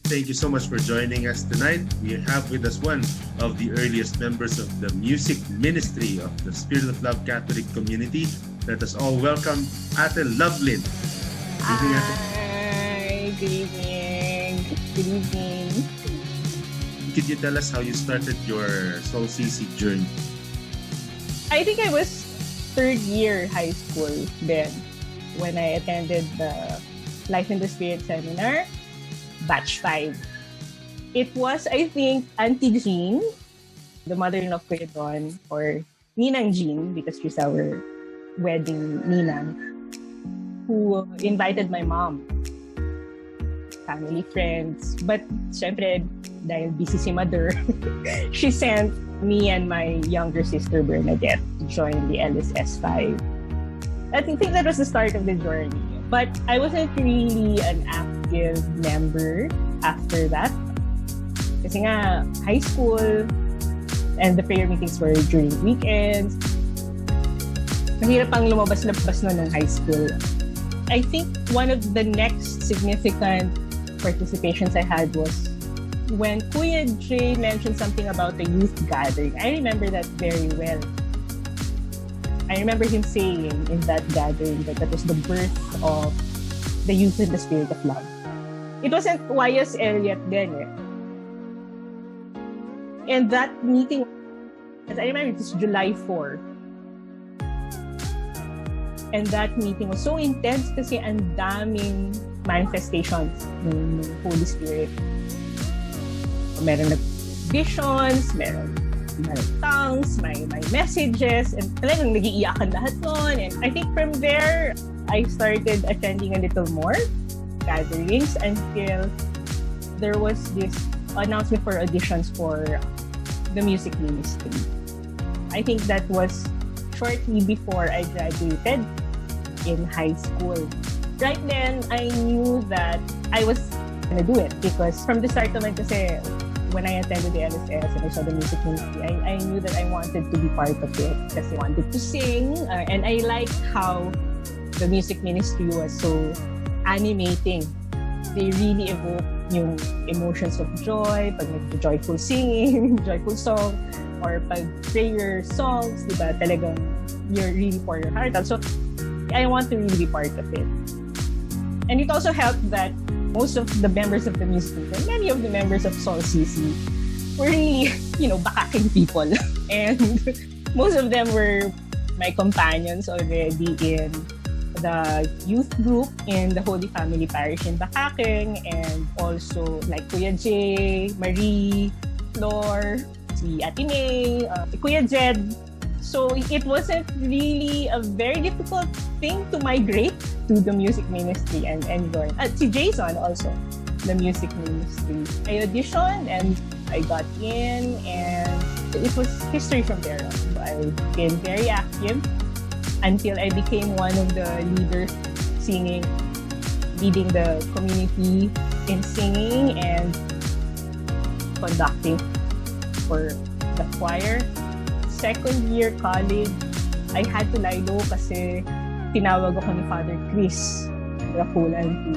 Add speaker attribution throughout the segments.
Speaker 1: thank you so much for joining us tonight. We have with us one of the earliest members of the music ministry of the Spirit of Love Catholic community. Let us all welcome Ate Lovelyn.
Speaker 2: Hi, good evening. Good evening.
Speaker 1: Could you tell us how you started your Soul CC journey?
Speaker 2: I think I was third year high school then when I attended the Life in the Spirit seminar, batch 5. It was, I think, Auntie Jean, the mother-in-law of Kuya Don, or Ninang Jean, because she's our wedding Ninang, who invited my mom, family, friends. But syempre, dahil busy si mother, she sent me and my younger sister Bernadette to join the LSS 5. I think that was the start of the journey. But I wasn't really an active member after that. Kasi nga, high school, and the prayer meetings were during weekends. Mahirap pang lumabas-labas no nung high school. I think one of the next significant participations I had was when Kuya Jay mentioned something about the youth gathering. I remember that very well. I remember him saying in that gathering that was the birth of the youth in the Spirit of Love. It wasn't YSL yet then. And that meeting, as I remember, it was July 4. And that meeting was so intense kasi ang daming manifestations ng Holy Spirit. Meron visions, meron tongues, may messages, and talagang nag-iiyakan lahat nun. And I think from there, I started attending a little more gatherings until there was this announcement for auditions for the music ministry. I think that was shortly before I graduated in high school. Right then, I knew that I was gonna do it because from the start naman kasi when I attended the LSS and I saw the music ministry, I knew that I wanted to be part of it kasi I wanted to sing and I liked how the music ministry was so animating. They really evoke yung emotions of joy, pag nag-joyful singing, joyful song, or pag prayer songs, diba, talagang you're really for your heart. So I want to really be part of it. And it also helped that most of the members of the music group and many of the members of Soul CC were really, bakaking people. And most of them were my companions already in the youth group in the Holy Family Parish in Bakaking, and also like Kuya Jay, Marie, Flor, si Ate May, Kuya Jed. So it wasn't really a very difficult thing to migrate to the music ministry and join. Si Jason also, the music ministry. I auditioned and I got in, and it was history from there on. So I became very active until I became one of the leaders singing, leading the community in singing and conducting for the choir. Second year college, I had to lie low kasi tinawag ako ni Father Chris Rakulan to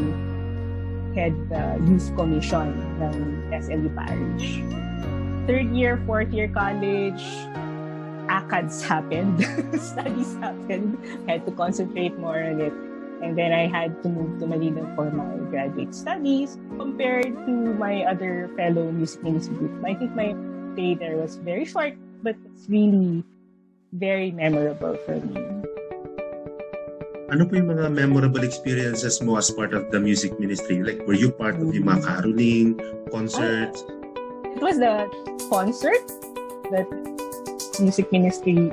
Speaker 2: head the youth commission ng SLU Parish. Third year, fourth year college, ACADS happened. Studies happened. I had to concentrate more on it. And then I had to move to Manila for my graduate studies. Compared to my other fellow music ministry group, I think my stay there was very short, but it's really very memorable for me.
Speaker 1: Ano po yung mga memorable experiences mo as part of the music ministry? Like, were you part of yung mga caroling, concerts?
Speaker 2: It was the concert that music ministry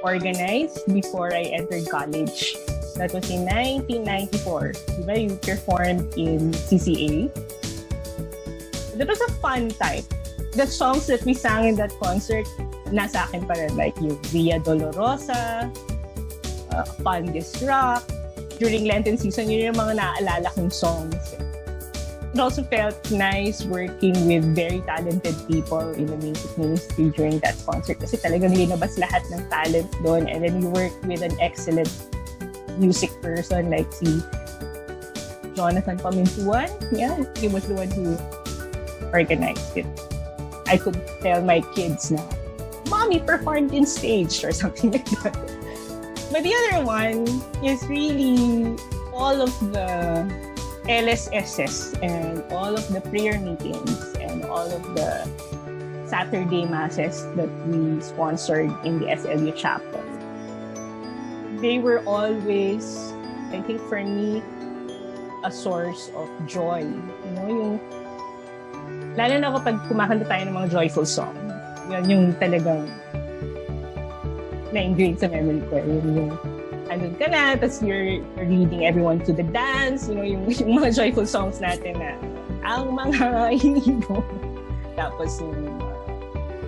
Speaker 2: organized before I entered college. That was in 1994. Diba? You performed in CCA. That was a fun time. The songs that we sang in that concert, nasa akin pa rin, like yung Via Dolorosa, Upon This Rock. During Lenten season, yun yung mga naaalala kong songs. It also felt nice working with very talented people in the music ministry during that concert kasi talagang linabas lahat ng talent doon, and then you work with an excellent music person like si Jonathan Pamintuan. Yeah, he was the one who organized it. I could tell my kids na, Mommy performed in stage or something like that. But the other one is really all of the LSSs and all of the prayer meetings and all of the Saturday masses that we sponsored in the SLU chapel. They were always, I think for me, a source of joy. You know, yung lalo na kapag kumakanta tayo ng mga joyful song. Yun yung talagang na-ingrained sa memory ko. Yung andun ka na, tapos you're leading everyone to the dance. You know, yung mga joyful songs natin na ang mga hinigo. Tapos yung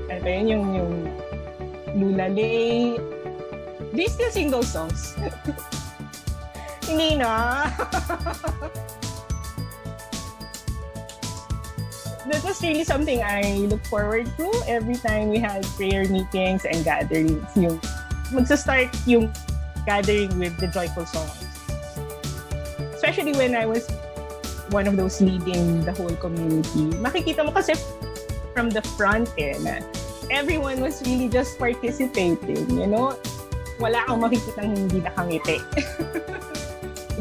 Speaker 2: ano pa yun, yung Lulalay. Do you still sing those songs? Hindi na. That was really something I look forward to every time we had prayer meetings and gatherings. Yung magsa-start yung gathering with the joyful songs. Especially when I was one of those leading the whole community. Makikita mo kasi from the front na everyone was really just participating, you know? Wala kang makikitang hindi nakangiti.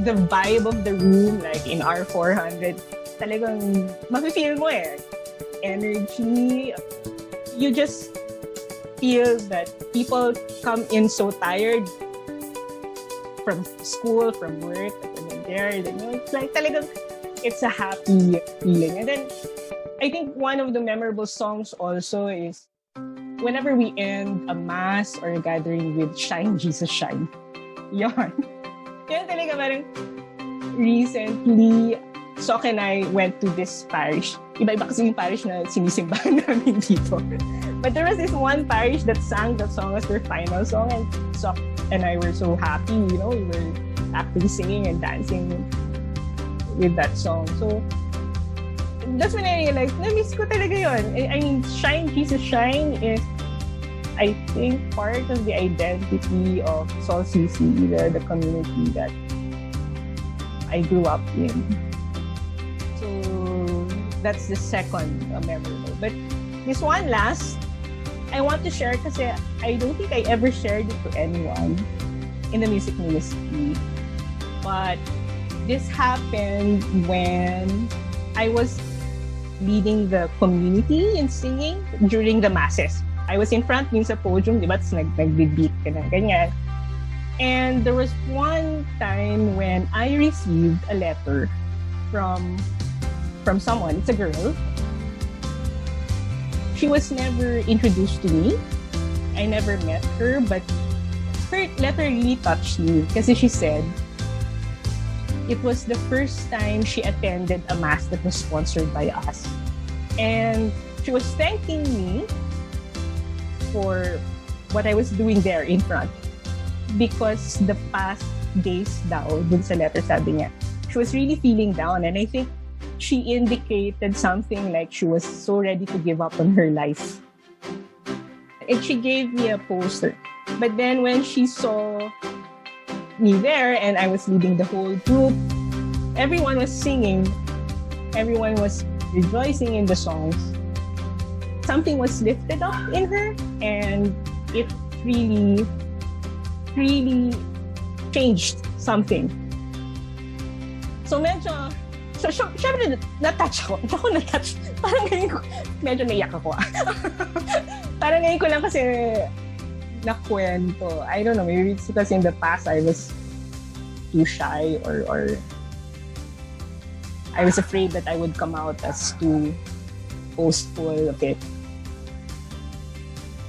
Speaker 2: The vibe of the room, like in R400, talagang mafe-feel mo energy. You just feel that people come in so tired from school, from work, and then there, you know, it's like talagang it's a happy feeling. And then I think one of the memorable songs also is whenever we end a mass or a gathering with Shine Jesus Shine. Yan. Yan talaga parang recently Sok and I went to this parish. Iba-iba kasi yung parish na sinisimbahan namin dito. But there was this one parish that sang that song as their final song, and Sok and I were so happy, you know, we were actually singing and dancing with that song. So that's when I realized, na-miss ko talaga yun. I mean, Shine Jesus Shine is, I think, part of the identity of Sol CC, the community that I grew up in. So that's the second memorable. But this one last, I want to share kasi I don't think I ever shared it to anyone in the music ministry. But this happened when I was leading the community in singing during the masses. I was in front yung sa podium, di ba? Tapos nag-beat ka na ganyan. And there was one time when I received a letter from someone. It's a girl. She was never introduced to me. I never met her, but her letter really touched me kasi she said it was the first time she attended a mass that was sponsored by us. And she was thanking me for what I was doing there in front. Because the past days daw, dun sa letter sabi niya, she was really feeling down. And I think she indicated something like she was so ready to give up on her life. And she gave me a poster. But then when she saw me there and I was leading the whole group, everyone was singing, everyone was rejoicing in the songs. Something was lifted up in her and it really changed something. So medyo, syempre na-touch ako. Ako na-touch. Parang ngayon ko, medyo naiyak ako. Parang ngayon ko lang kasi nakwento. I don't know, maybe it's because in the past I was too shy or I was afraid that I would come out as too boastful of it.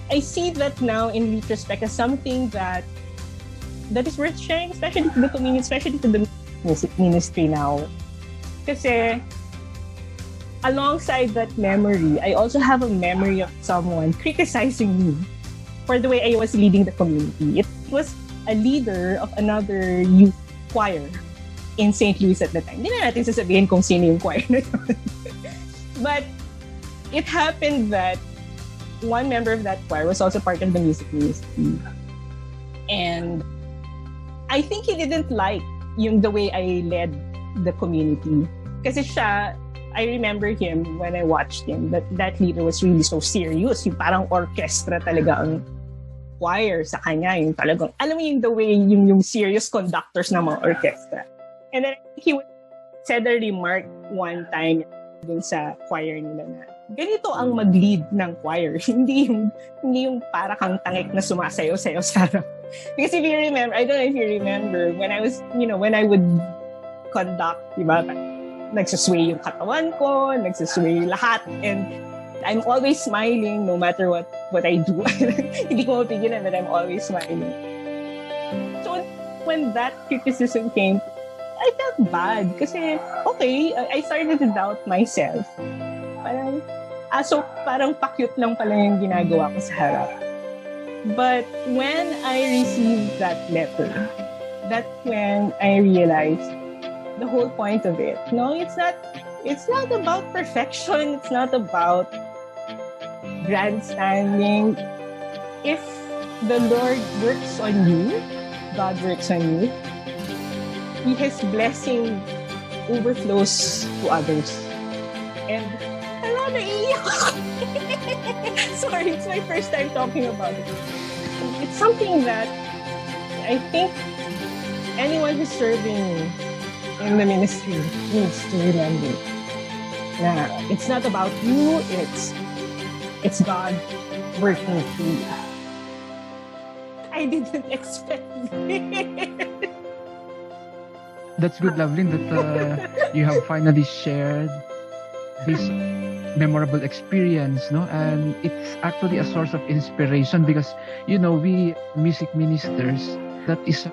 Speaker 2: I see that now in retrospect as something that is worth sharing, especially to the community, especially to the music ministry now. Kasi alongside that memory, I also have a memory of someone criticizing me for the way I was leading the community. It was a leader of another youth choir in St. Louis at the time. Hindi na natin sasabihin kung sino yung choir na yun. But it happened that one member of that choir was also part of the music ministry. And I think he didn't like the way I led the community. Kasi siya, I remember him when I watched him, that leader was really so serious. Yung parang orchestra talaga ang choir sa kanya. Yung talagang, alam mo yung the way, yung serious conductors ng mga orchestra. And then he said a remark one time dun sa choir nila na, ganito ang mag-lead ng choir. hindi yung para kang tangik na sumasayaw-sayaw sa harap. Because if you remember, I don't know if you remember, when I was, when I would conduct, diba, nagsasway yung katawan ko, nagsasway lahat, and I'm always smiling no matter what I do. Hindi ko mapigilan that I'm always smiling. So when that criticism came, I felt bad kasi, okay, I started to doubt myself. Parang pa-cute lang pala yung ginagawa ko sa harap. But when I received that letter, that's when I realized the whole point of it. No, it's not about perfection. It's not about grandstanding. If the Lord works on you, God works on you, His blessing overflows to others. And naiiyak ako. Sorry, it's my first time talking about it. It's something that I think anyone who's serving in the ministry needs to remember. Na it's not about you, it's God working through you. I didn't expect it.
Speaker 3: That's good, Lovelyn, that you have finally shared this memorable experience, no? And it's actually a source of inspiration because, we music ministers, that is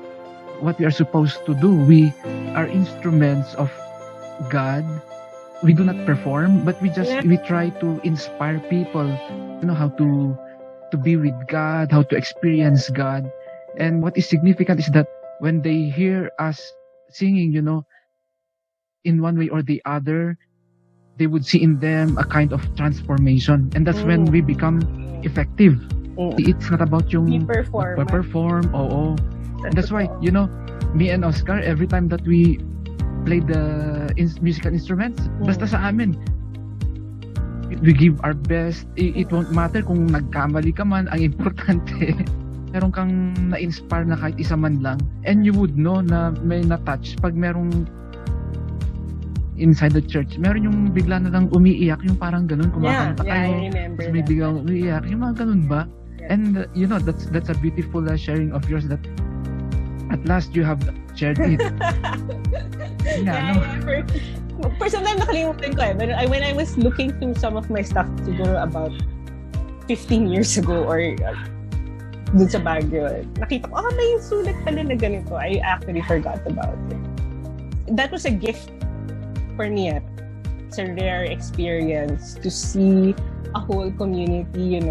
Speaker 3: what we are supposed to do. We are instruments of God. We do not perform, but we try to inspire people, how to be with God, how to experience God. And what is significant is that when they hear us singing, in one way or the other, they would see in them a kind of transformation. And that's when we become effective. It's not about yung perform. Oo. And that's why, me and Oscar, every time that we play the musical instruments, basta sa amin, we give our best. It won't matter kung nagkamali ka man. Ang importante, meron kang na-inspire na kahit isa man lang. And you would know na may na-touch pag merong inside the church, meron yung bigla na lang umiiyak, yung parang ganun, kumakanta kayo,
Speaker 2: tapos
Speaker 3: may biglang umiiyak, yung mga ganun ba? And that's a beautiful sharing of yours that at last you have shared it.
Speaker 2: For some time nakalimutan ko but when I was looking through some of my stuff siguro about 15 years ago or dun sa Baguio, nakita ko, may sulat pala na ganito. I actually forgot about it. That was a gift for me. It's a rare experience to see a whole community,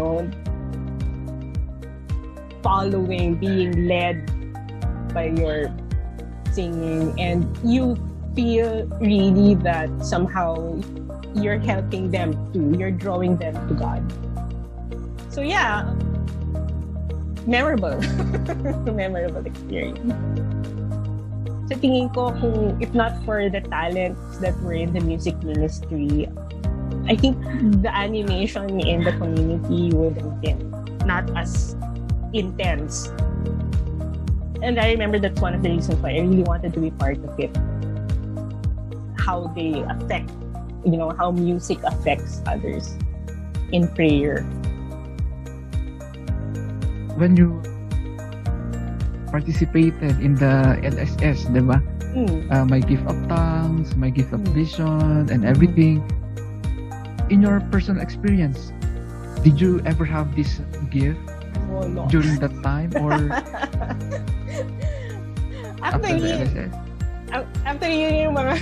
Speaker 2: following, being led by your singing, and you feel really that somehow you're helping them too, you're drawing them to God. So yeah, memorable experience. Sa tingin ko, if not for the talents that were in the music ministry, I think the animation in the community would have been not as intense. And I remember that's one of the reasons why I really wanted to be part of it. How they affect, how music affects others in prayer.
Speaker 3: When you participated in the LSS, diba? My gift of tongues, my gift of vision, and everything. In your personal experience, did you ever have this gift during that time or after the LSS?
Speaker 2: After yun yung mga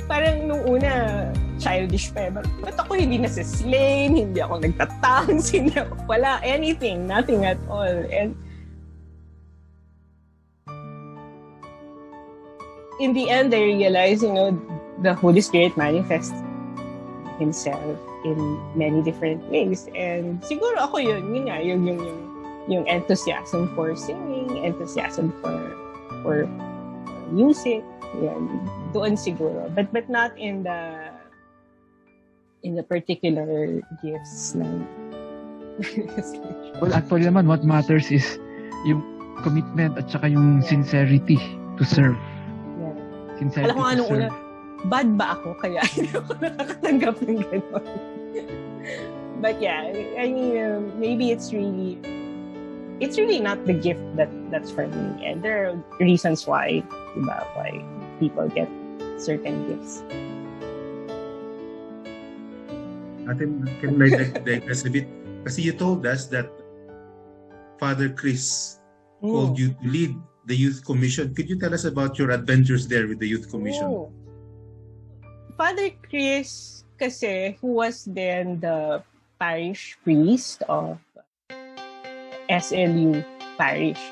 Speaker 2: parang nung una childish pa ba't ako hindi nasa-slane, hindi ako nagtatangs, hindi ako wala anything, nothing at all. And in the end, I realized, the Holy Spirit manifests Himself in many different ways. And siguro ako yun nga, yung enthusiasm for singing, enthusiasm for music, Yan. Doon siguro. But not in the particular gifts ng
Speaker 3: Well, actually naman, what matters is yung commitment at saka yung sincerity to serve.
Speaker 2: Yeah.
Speaker 3: Sincerity
Speaker 2: Alam ko
Speaker 3: to
Speaker 2: anong
Speaker 3: serve.
Speaker 2: una, bad ba ako? Kaya hindi ako nakakatanggap ng gano'n. But yeah, I mean, maybe it's really not the gift that's for me. And there are reasons why, diba, why people get certain gifts.
Speaker 1: Ate, can I digress a bit? Kasi you told us that Father Chris called you to lead the Youth Commission. Could you tell us about your adventures there with the Youth Commission?
Speaker 2: Oh. Father Chris kasi, who was then the parish priest of SLU Parish,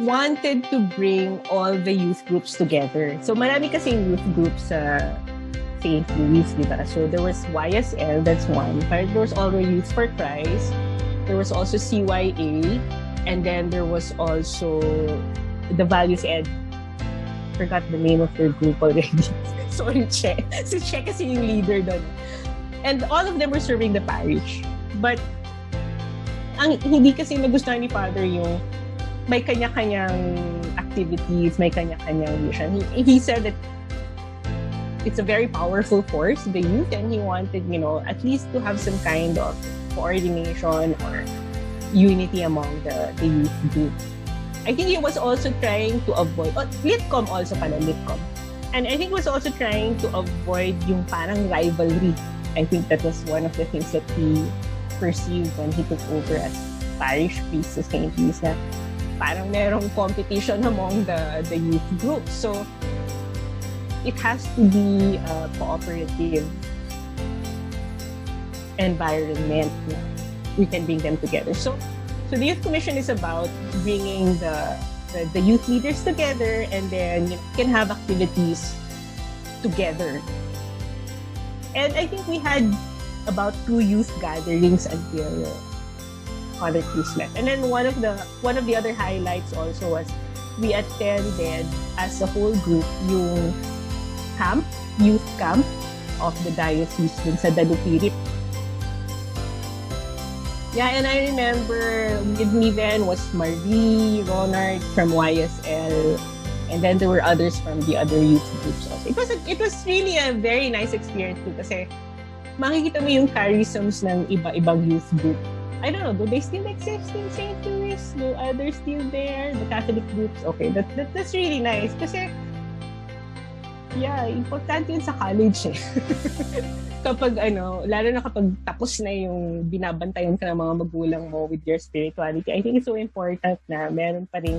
Speaker 2: wanted to bring all the youth groups together. So marami kasing youth groups sa St. Louis, diba? So there was YSL, that's one. But there was also Youth for Christ. There was also CYA. And then there was also the Values Ed. Forgot the name of their group already. Sorry, Che. Si Che kasi yung leader doon. And all of them were serving the parish. But ang hindi kasi nagustuhan ni Father yung may kanya-kanyang activities, may kanya-kanyang vision. He said that it's a very powerful force, the youth, and he wanted, at least to have some kind of coordination or unity among the youth group. I think he was also trying to avoid, Litcom also pala, Litcom. And I think he was also trying to avoid yung parang rivalry. I think that was one of the things that he perceived when he took over as parish priest sa St. Louis, na parang merong competition among the youth groups. So, it has to be a cooperative environment na we can bring them together. So the Youth Commission is about bringing the youth leaders together, and then you can have activities together. And I think we had about 2 youth gatherings until Father Chris left. And then one of the other highlights also was we attended as a whole group yung youth camp of the diocese dun sa Dalupirip. Yeah, and I remember with me then was Marie, Ronald from YSL, and then there were others from the other youth groups also. It was really a very nice experience too, kasi makikita mo yung charisms ng iba-ibang youth group. I don't know, do they still exist in St. Louis? Are they still there? The Catholic groups? Okay, that's really nice. Kasi, yeah, importante yun sa college eh. Kapag lalo na kapag tapos na yung binabantayan ka ng mga magulang mo with your spirituality, I think it's so important na meron pa rin,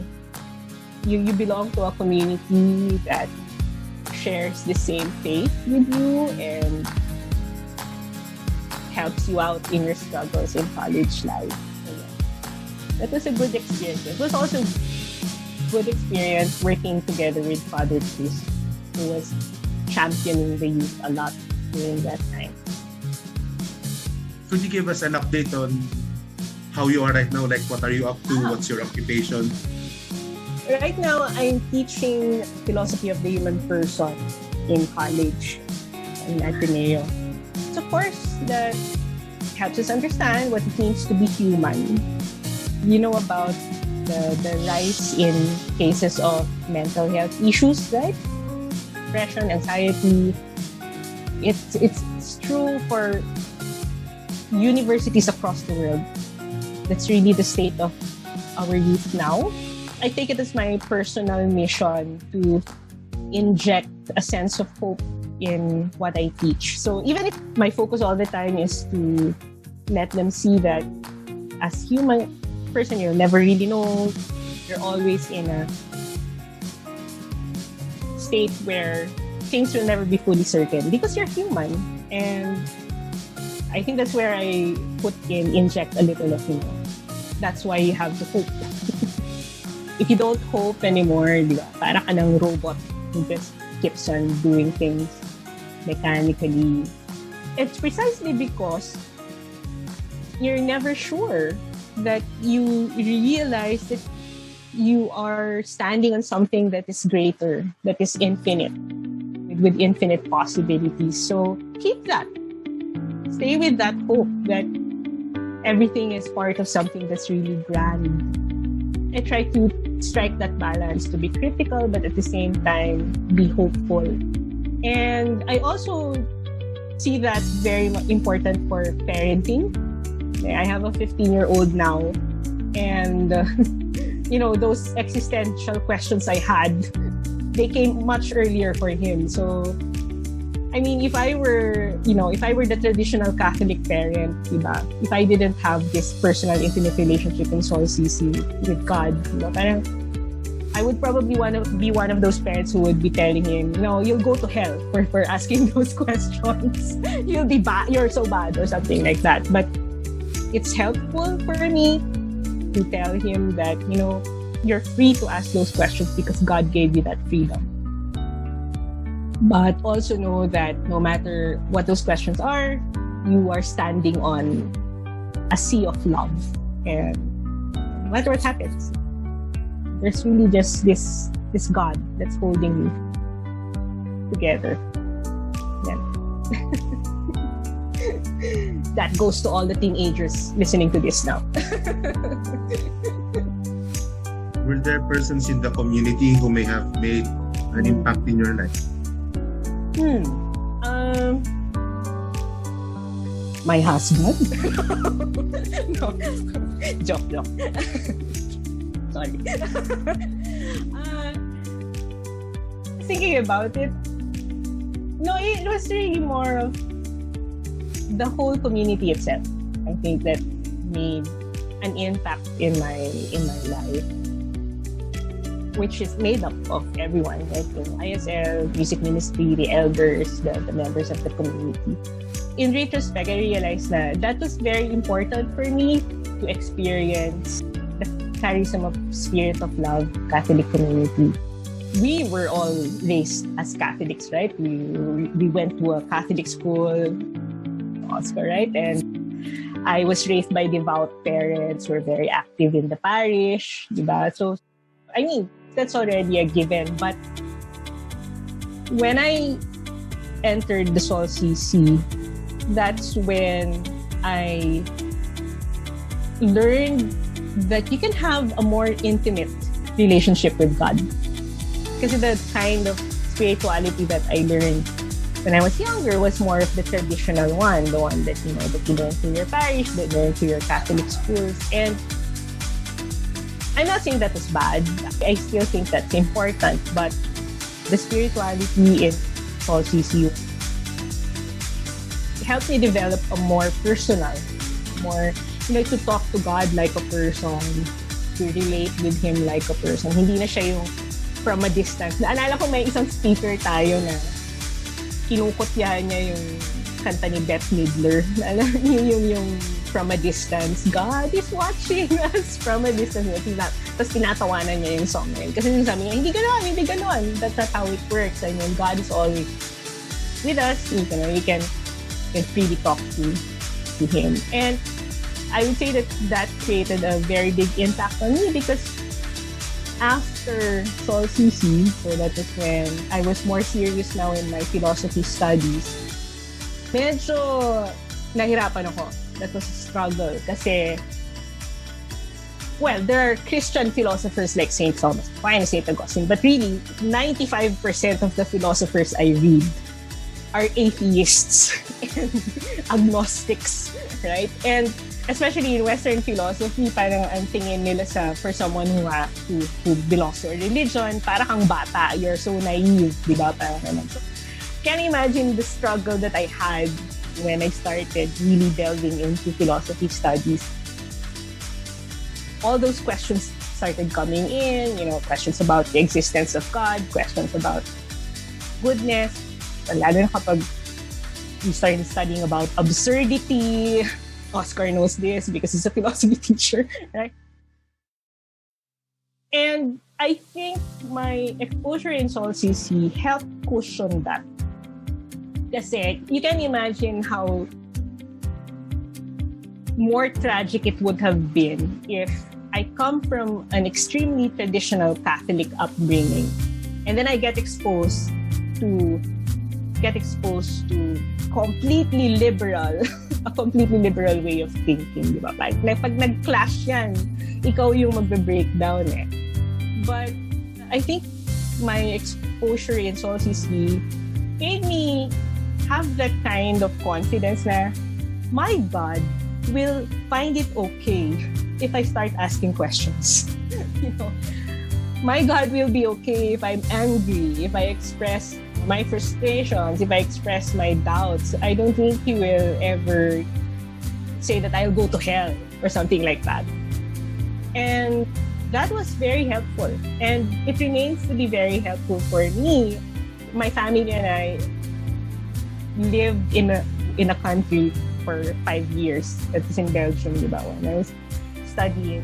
Speaker 2: you belong to a community that shares the same faith with you and helps you out in your struggles in college life. So, yeah. That was a good experience. It was also a good experience working together with Father Chris, who was championing the youth a lot during that time.
Speaker 1: Could you give us an update on how you are right now? Like, what are you up to? What's your occupation?
Speaker 2: Right now, I'm teaching philosophy of the human person in college in Ateneo. It's a course that helps us understand what it means to be human. You know about the rise in cases of mental health issues, right? Depression, anxiety. It's true for universities across the world. That's really the state of our youth now. I take it as my personal mission to inject a sense of hope in what I teach. So even if my focus all the time is to let them see that as human person, you'll never really know. You're always in a state where things will never be fully certain because you're human. And I think that's where I inject a little of, that's why you have to hope. If you don't hope anymore, diba, para ka ng robot who just keeps on doing things mechanically. It's precisely because you're never sure that you realize that you are standing on something that is greater, that is infinite, with infinite possibilities. So keep that. Stay with that hope that everything is part of something that's really grand. I try to strike that balance to be critical, but at the same time, be hopeful. And I also see that very important for parenting. I have a 15-year-old now, and those existential questions I had, they came much earlier for him. So, I mean, if I were the traditional Catholic parent, diba? If I didn't have this personal, intimate relationship in solstice with God, parang I would probably be one of those parents who would be telling him, you'll go to hell for asking those questions. You're so bad or something like that. But it's helpful for me to tell him that, you're free to ask those questions because God gave you that freedom. But also know that no matter what those questions are, you are standing on a sea of love. And no matter what happens, there's really just this God that's holding you together. Yeah. That goes to all the teenagers listening to this now.
Speaker 1: Were there persons in the community who may have made an impact in your life?
Speaker 2: My husband? No. Joke. Sorry. Thinking about it, no, it was really more of the whole community itself. I think that made an impact in my life, which is made up of everyone, like ISL, music ministry, the elders, the members of the community. In retrospect, I realized that was very important for me to experience the charism of spirit of love Catholic community. We were all raised as Catholics, right? We went to a Catholic school, Oscar, right? And I was raised by devout parents. We're very active in the parish, diba? So, I mean, that's already a given. But when I entered the Sol CC, that's when I learned that you can have a more intimate relationship with God. Because the kind of spirituality that I learned when I was younger was more of the traditional one, the one that you learn through your parish, that you learn through your Catholic schools. And I'm not saying that was bad. I still think that's important, but the spirituality in Sol CC helped me develop a more personal, more, to talk to God like a person, to relate with Him like a person. Hindi na siya yung from a distance. Naalala ko may isang speaker tayo na kinukutya niya yung kanta ni Bette Midler. Naalala niyo yung from a distance. God is watching us from a distance. Tapos tinatawanan niya yung song na yun. Kasi sabi niya, hindi ganon. That's not how it works. I mean, God is always with us. You can freely talk to Him. And I would say that created a very big impact on me because after Sol CC, so that was when I was more serious now in my philosophy studies, medyo nahirapan ako. That was a struggle kasi, well, there are Christian philosophers like St. Thomas Aquinas, St. Augustine, but really, 95% of the philosophers I read are atheists and agnostics, right? And especially in Western philosophy, parang ang tingin nila for someone who belongs to a religion, para kang bata, you're so naive, di ba? Parang naman. So, can you imagine the struggle that I had when I started really delving into philosophy studies? All those questions started coming in, questions about the existence of God, questions about goodness, lalo na kapag you started studying about absurdity. Oscar knows this because he's a philosophy teacher, right? And I think my exposure in Sol CC helped cushion that. Kasi you can imagine how more tragic it would have been if I come from an extremely traditional Catholic upbringing. And then I get exposed to completely liberal, a completely liberal way of thinking, di ba? Like pag nag-clash yan, ikaw yung magbe-breakdown eh. But I think my exposure in Soul CC made me have that kind of confidence na my God will find it okay if I start asking questions. You know, my God will be okay if I'm angry, if I express my frustrations, if I express my doubts. I don't think He will ever say that I'll go to hell or something like that. And that was very helpful. And it remains to be very helpful for me. My family and I lived in a country for 5 years. That is in Belgium, di ba? When I was studying,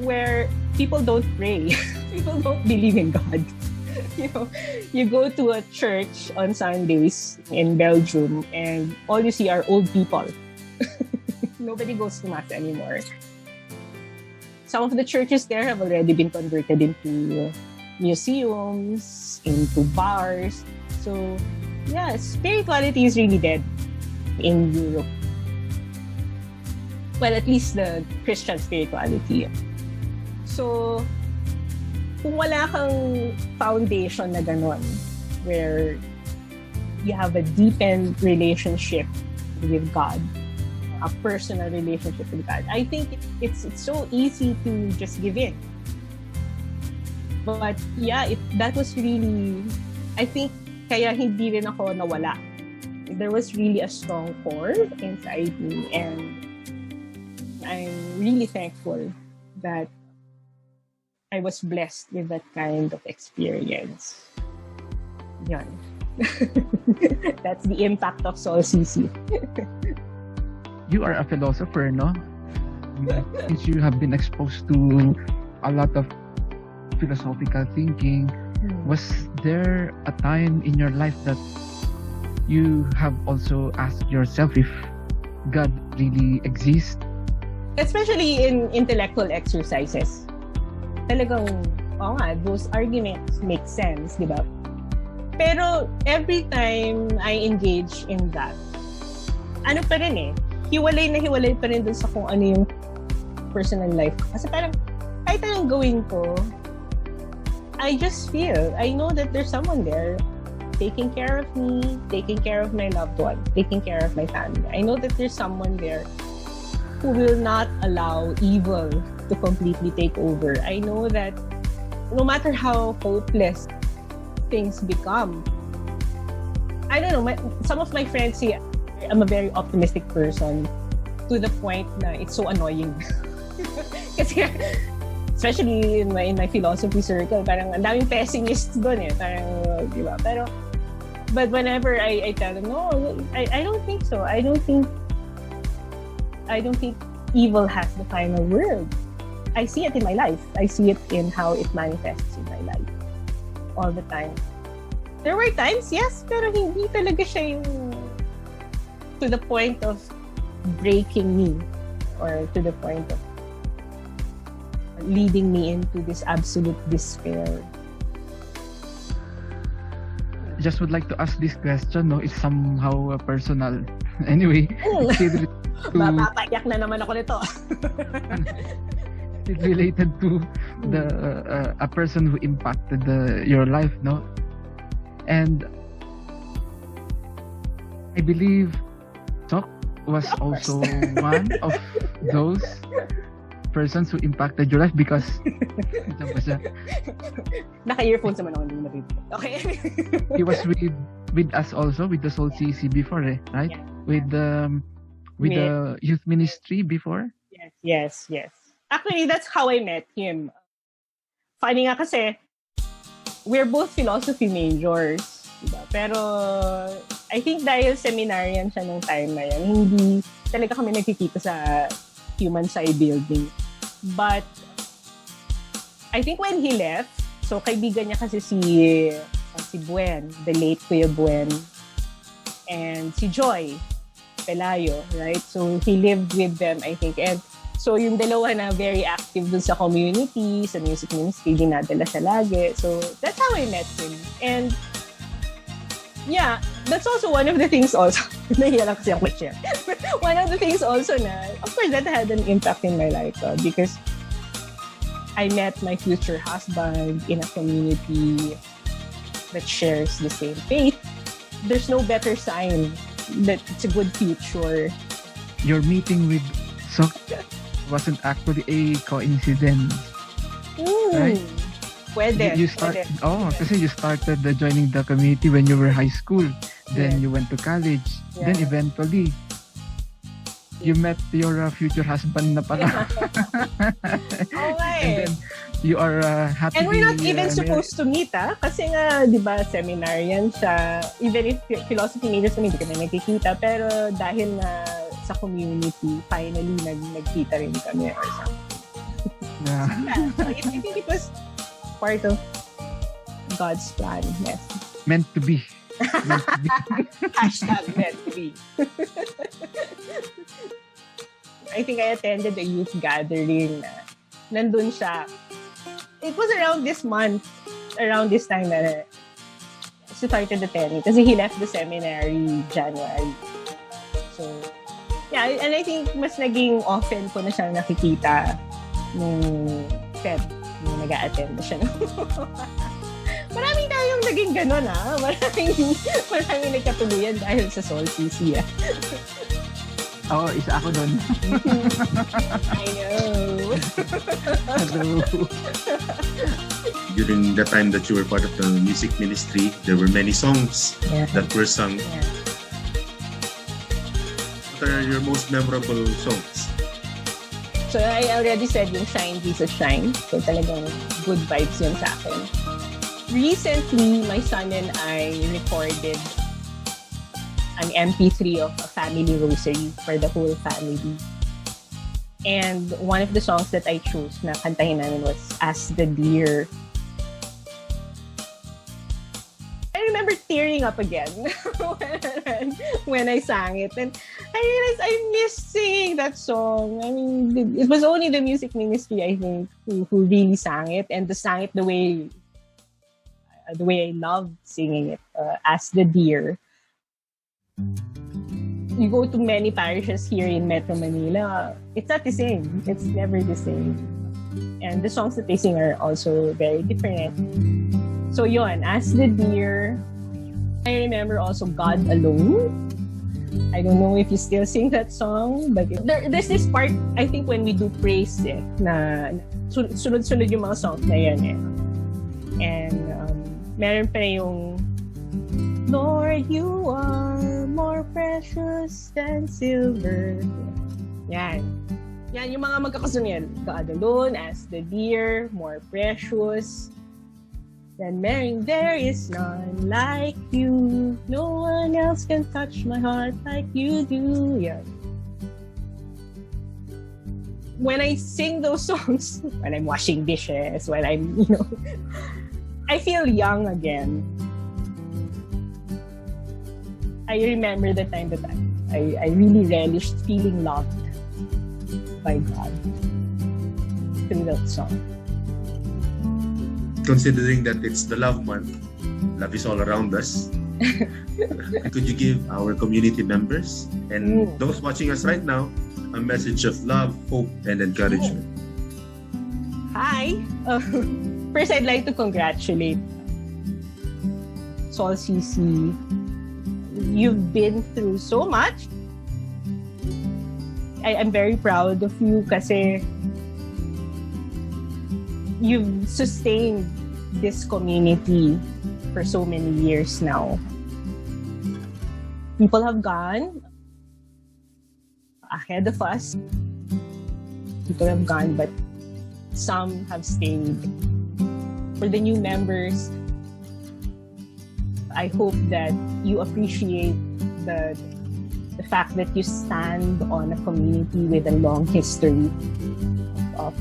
Speaker 2: where people don't pray. People don't believe in God. You know, you go to a church on Sundays in Belgium and all you see are old people. Nobody goes to Mass anymore. Some of the churches there have already been converted into museums, into bars. So, yeah, spirituality is really dead in Europe. Well, at least the Christian spirituality. So, kung wala kang foundation na ganon, where you have a deepened relationship with God, a personal relationship with God, I think it's so easy to just give in. But yeah, that was really, I think, kaya hindi rin ako nawala. There was really a strong core inside me, and I'm really thankful that I was blessed with that kind of experience. Yan. That's the impact of Soul CC.
Speaker 3: You are a philosopher, no? Since you have been exposed to a lot of philosophical thinking, was there a time in your life that you have also asked yourself if God really exists?
Speaker 2: Especially in intellectual exercises. Talagang, those arguments make sense, di ba? Pero every time I engage in that, ano pa rin eh, hiwalay na hiwalay pa rin dun sa kung ano yung personal life. Kasi parang, kahit anong gawin ko, I just feel, I know that there's someone there taking care of me, taking care of my loved one, taking care of my family. I know that there's someone there who will not allow evil to completely take over. I know that no matter how hopeless things become, I don't know, some of my friends say I'm a very optimistic person to the point na it's so annoying. Kasi especially in my philosophy circle, parang ang daming pessimists doon eh. Parang, di ba? Pero, but whenever I tell them, no, I don't think so. I don't think evil has the final word. I see it in my life. I see it in how it manifests in my life all the time. There were times, yes, pero hindi talaga siya yung to the point of breaking me or to the point of leading me into this absolute despair.
Speaker 3: Just would like to ask this question, no? It's somehow personal. Anyway,
Speaker 2: Mapapayak na naman ako nito.
Speaker 3: It's related to the a person who impacted your life, no? And I believe Sok was also one of those persons who impacted your life because
Speaker 2: naka-earphones naman ako, hindi marinig. Okay.
Speaker 3: He was with us also with the Soul CC before, right? Yeah. With the youth ministry before.
Speaker 2: Yes. Actually, that's how I met him. Funny nga kasi, we're both philosophy majors. Diba? Pero, I think dahil seminarian siya nung time na yan, hindi talaga kami nagkikita sa human side building. But, I think when he left, so kaibigan niya kasi si Buen, the late Kuya Buen, and si Joy Pelayo, right? So, he lived with them, I think. And So yung dalawa na very active dun sa community, sa music ministry, dinadala siya lagi. So that's how I met him. And yeah, that's also one of the things also. Nahiya lang kasi ako share. One of the things also na, of course, that had an impact in my life because I met my future husband in a community that shares the same faith. There's no better sign that it's a good future.
Speaker 3: Your meeting with Sok wasn't actually a coincidence. Right?
Speaker 2: Pwede.
Speaker 3: Pwede. Kasi you started joining the community when you were high school. Then you went to college. Then eventually, you met your future husband na pala. And then, you are happy.
Speaker 2: And we're not even supposed to meet, kasi nga, di ba, seminarian siya. Even if philosophy majors kami, hindi kami nagkikita. Pero dahil na sa community, finally, nagkita rin kami or something.
Speaker 3: Yeah.
Speaker 2: So I think it was part of God's plan, yes.
Speaker 3: Meant to be. Meant to be.
Speaker 2: Hashtag meant to be. I think I attended a youth gathering. Nandun siya. It was around this month, around this time na started attending. Kasi he left the seminary January. So, yeah, and I think mas naging often ko na siyang nakikita nung Feb, nung nag-a-attend na siya. Maraming tayong naging ganun, Maraming nagkatuluyan dahil sa Sol CC,
Speaker 3: isa ako doon.
Speaker 2: I know.
Speaker 3: Hello.
Speaker 1: During the time that you were part of the music ministry, there were many songs that were sung.
Speaker 2: Yeah.
Speaker 1: What are your most memorable songs?
Speaker 2: So, I already said yung Shine, Jesus Shine. So, talagang good vibes yun sa akin. Recently, my son and I recorded an MP3 of a family rosary for the whole family. And one of the songs that I chose na kantahin namin was As the Deer. I remember tearing up again when I sang it. And I realized I missed singing that song. I mean, it was only the music ministry, I think, who really sang it and sang it the way I loved singing it, As the Deer. You go to many parishes here in Metro Manila, it's not the same. It's never the same. And the songs that they sing are also very different. So yun, As the Deer. I remember also God Alone. I don't know if you still sing that song, but there's this part, I think, when we do praise na sunod-sunod yung mga songs na yan And meron pa yung Lord, you are more precious than silver. Yan, yung mga magkakasunod. God Alone, As the Deer, More Precious than Mary. There is none like you. No one else can touch my heart like you do. Yan. When I sing those songs, when I'm washing dishes, when I'm, I feel young again. I remember the time that I really relished feeling loved by God through that song.
Speaker 1: Considering that it's the love month, love is all around us. Could you give our community members and those watching us right now a message of love, hope, and encouragement?
Speaker 2: Hi! First, I'd like to congratulate Sol CC. You've been through so much. I'm very proud of you kasi you've sustained this community for so many years now. People have gone ahead of us. People have gone, but some have stayed. For the new members, I hope that you appreciate the fact that you stand on a community with a long history of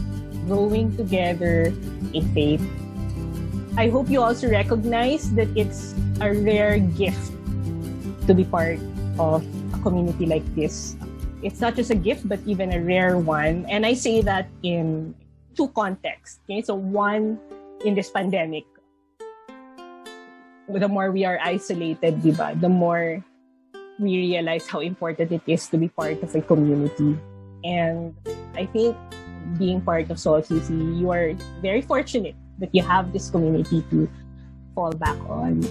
Speaker 2: growing together in faith. I hope you also recognize that it's a rare gift to be part of a community like this. It's not just a gift, but even a rare one. And I say that in two contexts. Okay, so one, in this pandemic, the more we are isolated, diba, the more we realize how important it is to be part of a community. And I think being part of Soul CC, you are very fortunate that you have this community to fall back on.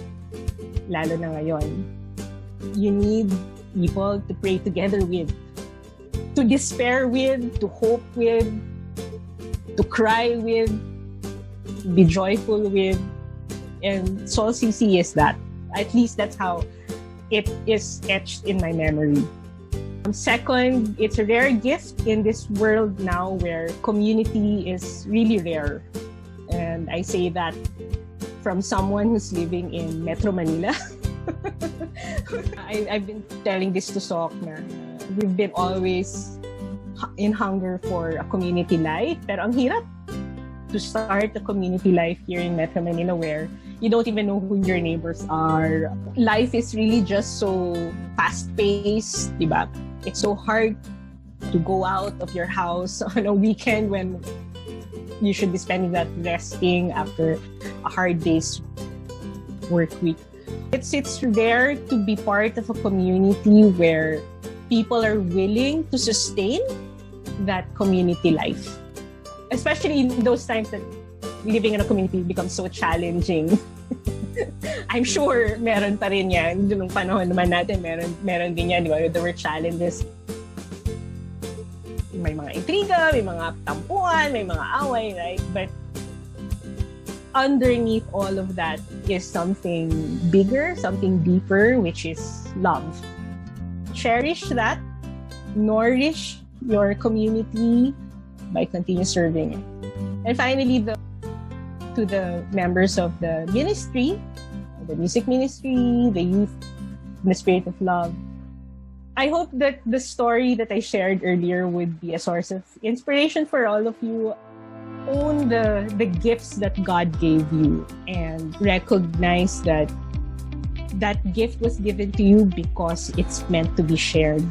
Speaker 2: Lalo na ngayon. You need people to pray together with, to despair with, to hope with, to cry with, to be joyful with. And Soul CC is that. At least that's how it is etched in my memory. Second, it's a rare gift in this world now where community is really rare. And I say that from someone who's living in Metro Manila. I've been telling this to Sok na we've been always in hunger for a community life. Pero ang hirap to start a community life here in Metro Manila where you don't even know who your neighbors are. Life is really just so fast-paced, diba? It's so hard to go out of your house on a weekend when you should be spending that resting after a hard day's work week. It's rare to be part of a community where people are willing to sustain that community life. Especially in those times that living in a community becomes so challenging. I'm sure meron pa rin yan. Nung panahon naman natin, meron din yan. Diba? There were challenges. May mga intriga, may mga tampuan, may mga away, right? But underneath all of that is something bigger, something deeper, which is love. Cherish that. Nourish your community by continue serving it. And finally, to the members of the ministry, the music ministry, the youth, the spirit of love, I hope that the story that I shared earlier would be a source of inspiration for all of you. Own the gifts that God gave you and recognize that that gift was given to you because it's meant to be shared.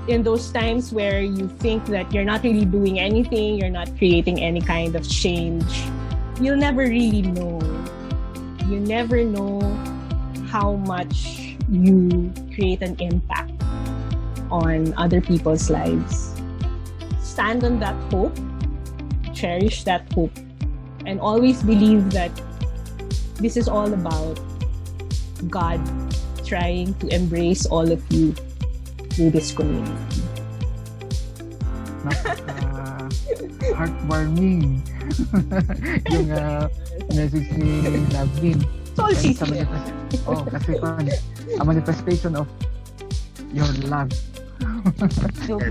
Speaker 2: In those times where you think that you're not really doing anything, you're not creating any kind of change, you'll never really know. You never know how much you create an impact on other people's lives. Stand on that hope, cherish that hope, and always believe that this is all about God trying to embrace all of you through this community.
Speaker 3: Heartwarming yung message ni Lovelyn.
Speaker 2: Soul CC.
Speaker 3: Kasi a manifestation of your love.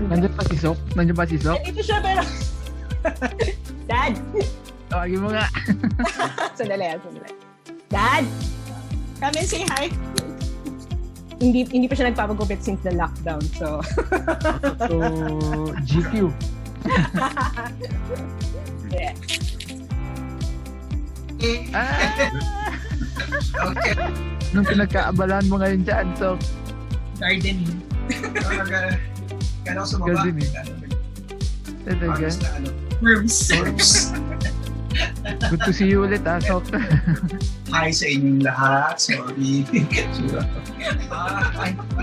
Speaker 3: Nandiyan pa si Sok?
Speaker 2: Nandito siya pero... Dad!
Speaker 3: Tawagin mo nga.
Speaker 2: Sandali. Dad! Come and say hi. Hindi pa siya nagpapagupit since the lockdown, so...
Speaker 3: So, GQ.
Speaker 2: Yeah.
Speaker 4: Okay.
Speaker 3: Nung pinagkaabalaan mo ngayon dyan, so...
Speaker 4: Gardening. Kaya ako sa baba.
Speaker 3: Gardening. Talaga?
Speaker 4: Worms.
Speaker 3: Good to see you ulit, Sok.
Speaker 4: Hi sa inyong lahat. Sorry. Hindi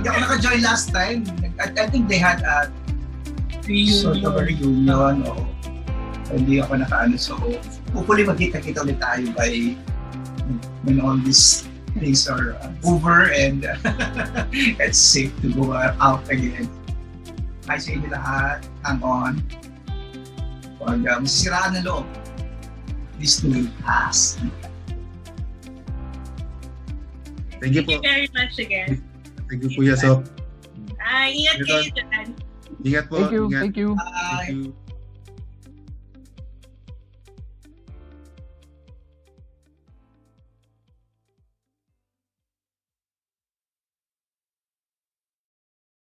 Speaker 4: ako naka-join last time. I think they had a sort of a reunion. Hindi ako naka-ano. So, hopefully magkita-kita ulit tayo by when all these things are over and it's safe to go out again. Hi sa inyo lahat. Hang on. Pag masisiraan ng loob, this will pass.
Speaker 1: Thank you
Speaker 5: Thank you
Speaker 1: po.
Speaker 5: very much again.
Speaker 1: Thank you, Kuya Sok.
Speaker 5: Ingat kayo dyan.
Speaker 1: Ingat po.
Speaker 3: Thank you.
Speaker 1: Ingat.
Speaker 3: Thank you.
Speaker 4: Bye.
Speaker 1: Thank you.